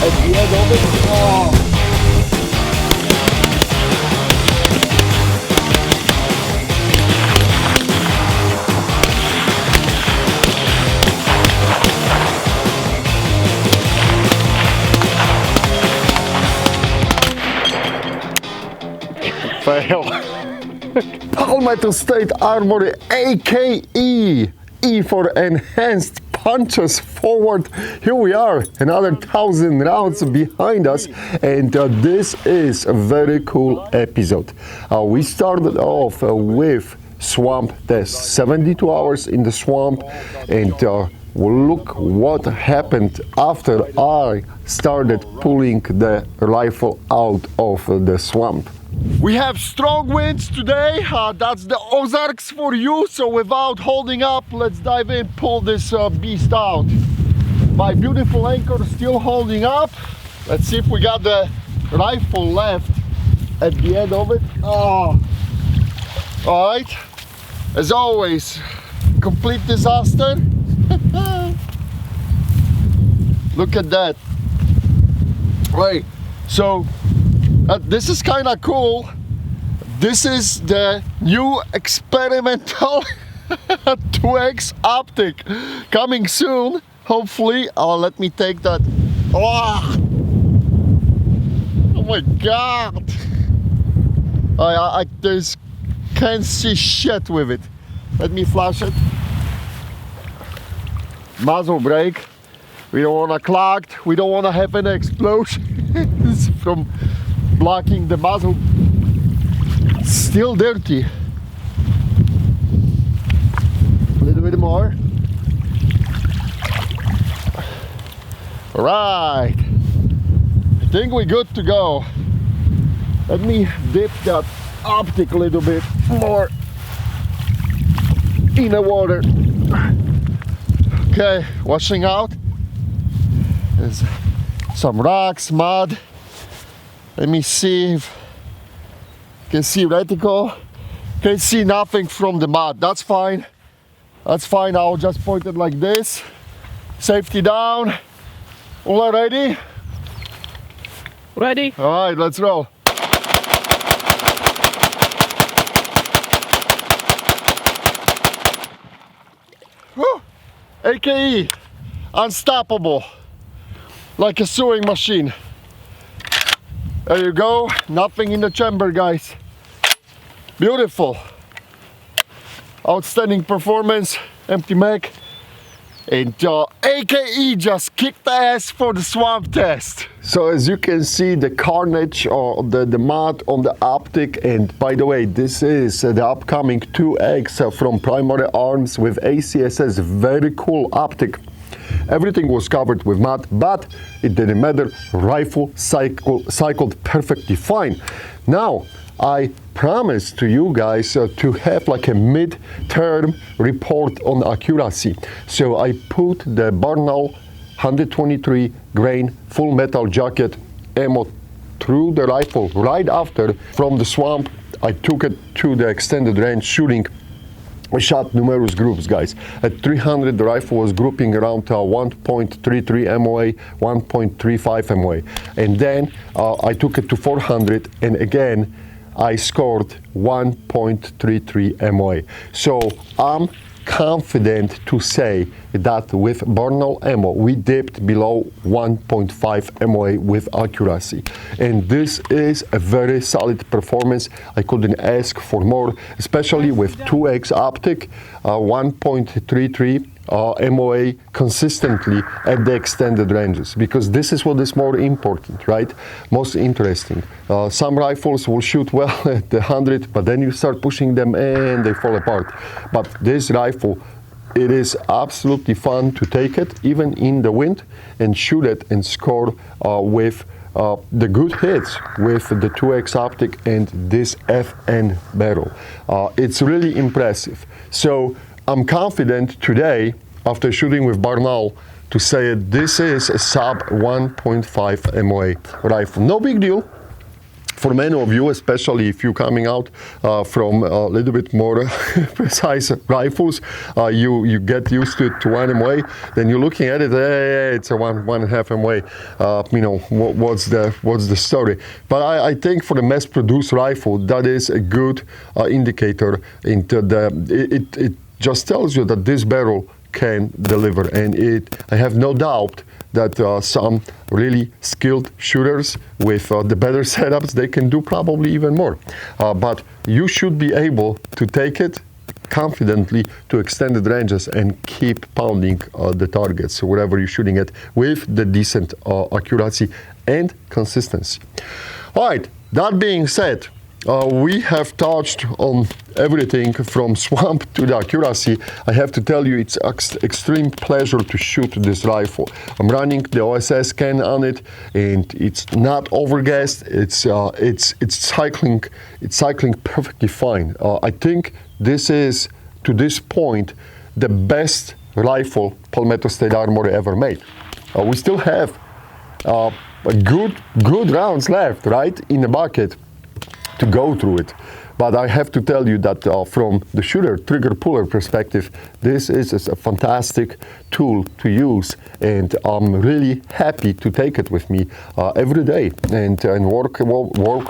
at the end of it. Oh. Fail. Palmetto State Armory AKE. E for enhanced punches forward. Here we are, another 1,000 rounds behind us, and this is a very cool episode. We started off with swamp test, 72 hours in the swamp, and look what happened after I started pulling the rifle out of the swamp. We have strong winds today, that's the Ozarks for you, so without holding up, let's dive in, pull this beast out. My beautiful anchor still holding up. Let's see if we got the rifle left at the end of it. Oh. Alright, as always, complete disaster. Look at that. Right, so this is kind of cool. This is the new experimental 2X optic coming soon, hopefully. Let me take that. Oh my god, I can't see shit with it. Let me flash it. Muzzle brake. We don't want to clog. We don't want to have an explosion from blocking the muzzle. Still dirty. A little bit more. All right, I think we're good to go. Let me dip that optic a little bit more in the water. Okay, washing out. There's some rocks, mud. Let me see if you can see reticle. Can't see nothing from the mud. That's fine. That's fine. I'll just point it like this. Safety down. All ready? Ready? All right, let's roll. Whew. AKE, unstoppable, like a sewing machine. There you go, nothing in the chamber, guys. Beautiful. Outstanding performance, empty mag. And AKE just kicked ass for the swamp test. So as you can see, the carnage or the mud on the optic, and by the way, this is the upcoming 2X from Primary Arms with ACSS, very cool optic. Everything was covered with mud, but it didn't matter. Rifle cycled perfectly fine. Now, I promised to you guys to have like a mid-term report on accuracy. So I put the Barnaul 123 grain full metal jacket ammo through the rifle right after from the swamp. I took it to the extended range shooting. I shot numerous groups, guys. At 300, the rifle was grouping around 1.33 MOA, 1.35 MOA. And then I took it to 400, and again, I scored 1.33 MOA. So I'm confident to say that with Barnaul ammo, we dipped below 1.5 MOA with accuracy. And this is a very solid performance. I couldn't ask for more, especially with 2X optic, 1.33 MOA consistently at the extended ranges, because this is what is more important, right? Most interesting. Some rifles will shoot well at the 100, but then you start pushing them and they fall apart. But this rifle, it is absolutely fun to take it, even in the wind, and shoot it and score with the good hits with the 2X optic and this FN barrel. It's really impressive. So I'm confident today, after shooting with Barnaul, to say this is a sub 1.5 MOA rifle. No big deal. For many of you, especially if you're coming out from a little bit more precise rifles, you get used to 1 MOA. Then you're looking at it, hey, it's a 1.5 MOA. You know, what's the story? But I think for the mass-produced rifle, that is a good indicator into it just tells you that this barrel can deliver, and I have no doubt that some really skilled shooters with the better setups, they can do probably even more. But you should be able to take it confidently to extended ranges and keep pounding the targets, wherever you're shooting at, with the decent accuracy and consistency. All right, that being said, we have touched on everything from swamp to the accuracy. I have to tell you, it's extreme pleasure to shoot this rifle. I'm running the OSS can on it, and it's not overgassed. It's cycling perfectly fine. I think this is, to this point, the best rifle Palmetto State Armory ever made. We still have good rounds left, right, in the bucket to go through it. But I have to tell you that from the shooter, trigger puller perspective, this is a fantastic tool to use, and I'm really happy to take it with me every day and work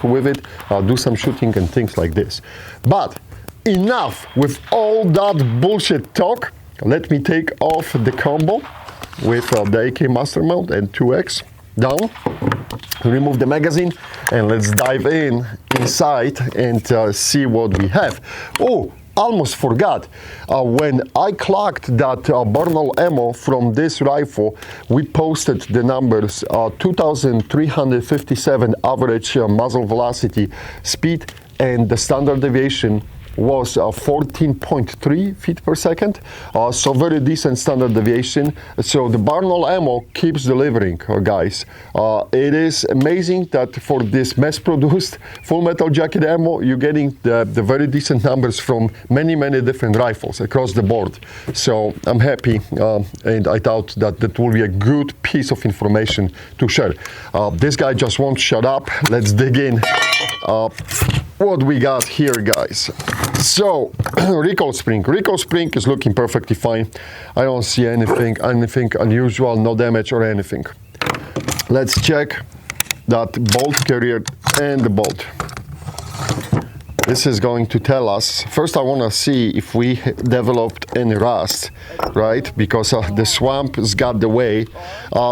with it, do some shooting and things like this. But enough with all that bullshit talk. Let me take off the combo with the AK Master Mount and 2X down. Remove the magazine and let's dive inside and see what we have. Oh, almost forgot. When I clocked that Barnaul ammo from this rifle, we posted the numbers: 2,357 average muzzle velocity, speed, and the standard deviation was 14.3 feet per second, so very decent standard deviation. So the Barnaul ammo keeps delivering, guys. It is amazing that for this mass-produced full metal jacket ammo, you're getting the very decent numbers from many different rifles across the board. So I'm happy, and I thought that will be a good piece of information to share. This guy just won't shut up. Let's dig in. What we got here, guys. So, recoil spring is looking perfectly fine. I don't see anything unusual, no damage or anything. Let's check that bolt carrier and the bolt. This is going to tell us, first I want to see if we developed any rust, right? Because the swamp has got the way.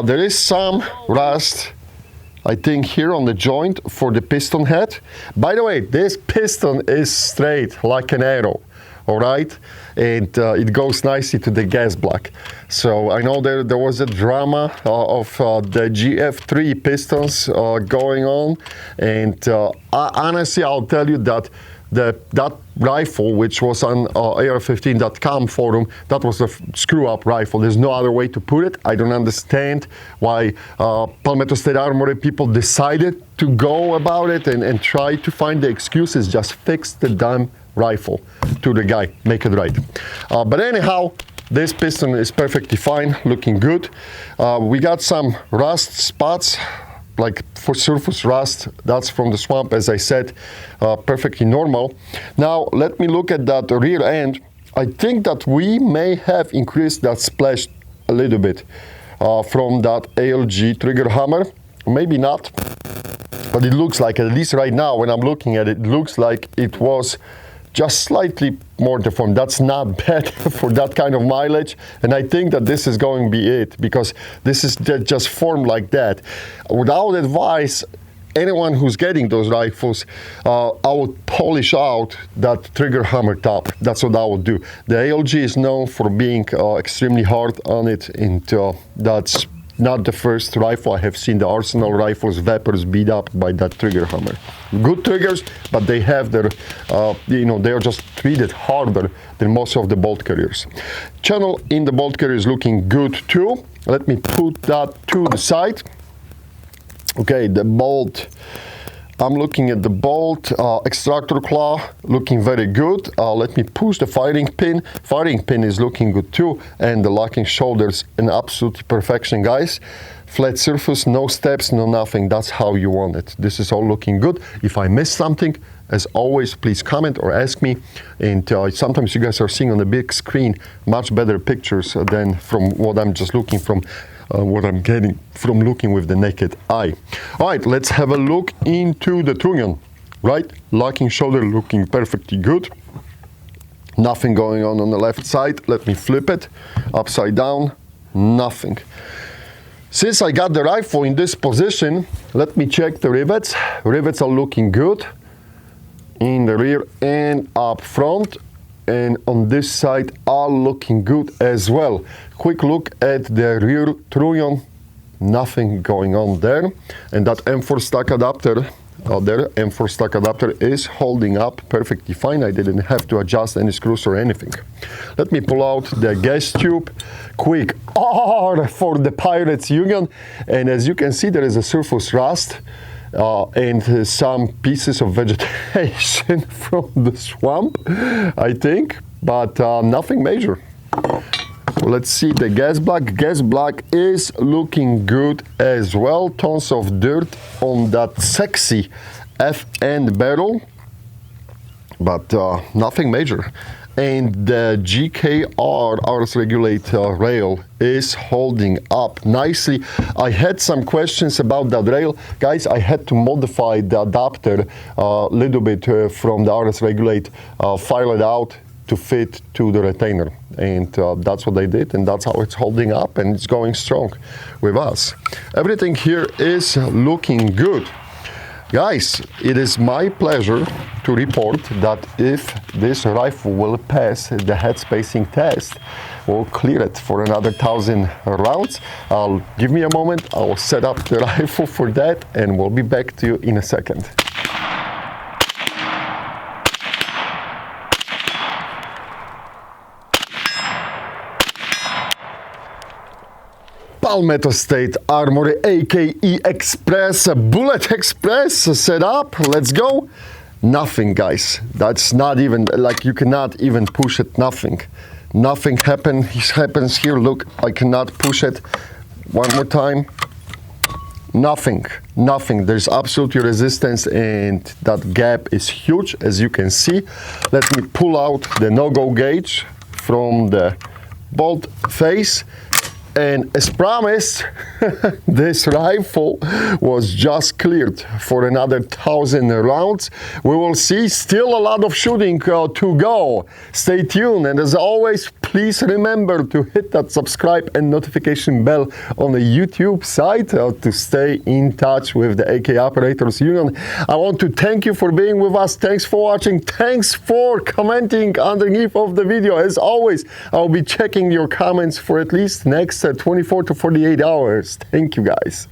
There is some rust, I think, here on the joint for the piston head. By the way, this piston is straight like an arrow, all right? And it goes nicely to the gas block. So I know there was a drama of the GF3 pistons going on. And honestly, I'll tell you that that rifle, which was on AR15.com forum, that was a screw-up rifle. There's no other way to put it. I don't understand why Palmetto State Armory people decided to go about it and try to find the excuses. Just fix the damn rifle to the guy, make it right. But anyhow, this piston is perfectly fine, looking good. We got some rust spots, like for surface rust. That's from the swamp, as I said, perfectly normal. Now let me look at that rear end. I think that we may have increased that splash a little bit from that ALG trigger hammer. Maybe not, but it looks like, at least right now when I'm looking at it, it looks like it was just slightly more deformed. That's not bad for that kind of mileage, and I think that this is going to be it, because this is just formed like that. I would advise anyone who's getting those rifles, I would polish out that trigger hammer top. That's what I would do. The ALG is known for being extremely hard on it, and that's not the first rifle I have seen the Arsenal rifles Vapors beat up by that trigger hammer. Good triggers, but they have their, they are just treated harder than most of the bolt carriers. Channel in the bolt carrier is looking good too. Let me put that to the side. Okay, the bolt. I'm looking at the bolt, extractor claw, looking very good. Let me push the firing pin. Firing pin is looking good too, and the locking shoulders in absolute perfection, guys. flat surface, no steps, no nothing. That's how you want it. This is all looking good. If I missed something, as always, please comment or ask me. And sometimes you guys are seeing on the big screen much better pictures than from what I'm just looking from, what I'm getting from looking with the naked eye. All right, let's have a look into the trunnion. Right, locking shoulder looking perfectly good. Nothing going on the left side. Let me flip it upside down. Nothing. Since I got the rifle in this position, let me check the rivets. Rivets are looking good in the rear and up front, and on this side are looking good as well. Quick look at the rear trunnion. Nothing going on there, and that M4 stack adapter there, M4 stack adapter is holding up perfectly fine. I didn't have to adjust any screws or anything. Let me pull out the gas tube. Quick R for the Pirates Union, and as you can see, there is a surface rust and some pieces of vegetation from the swamp, I think, but nothing major. Let's see the gas block. Gas block is looking good as well. Tons of dirt on that sexy F-end barrel, but nothing major. And the GKR RS Regulate rail is holding up nicely. I had some questions about that rail. Guys, I had to modify the adapter a little bit from the RS Regulate, file it out to fit to the retainer, and that's what I did, and that's how it's holding up, and it's going strong with us. Everything here is looking good. Guys, it is my pleasure to report that if this rifle will pass the head spacing test, we'll clear it for another 1,000 rounds. Give me a moment, I'll set up the rifle for that, and we'll be back to you in a second. Palmetto State Armory AKE Express, Bullet Express set up. Let's go. Nothing, guys. That's not even, like, you cannot even push it. Nothing. Nothing happens here. Look, I cannot push it. One more time. Nothing. Nothing. There's absolutely resistance, and that gap is huge, as you can see. Let me pull out the no-go gauge from the bolt face. And as promised, this rifle was just cleared for another 1,000 rounds. We will see still a lot of shooting to go. Stay tuned, and as always, please remember to hit that subscribe and notification bell on the YouTube site to stay in touch with the AK Operators Union. I want to thank you for being with us. Thanks for watching. Thanks for commenting underneath of the video. As always, I'll be checking your comments for at least next 24 to 48 hours. Thank you, guys.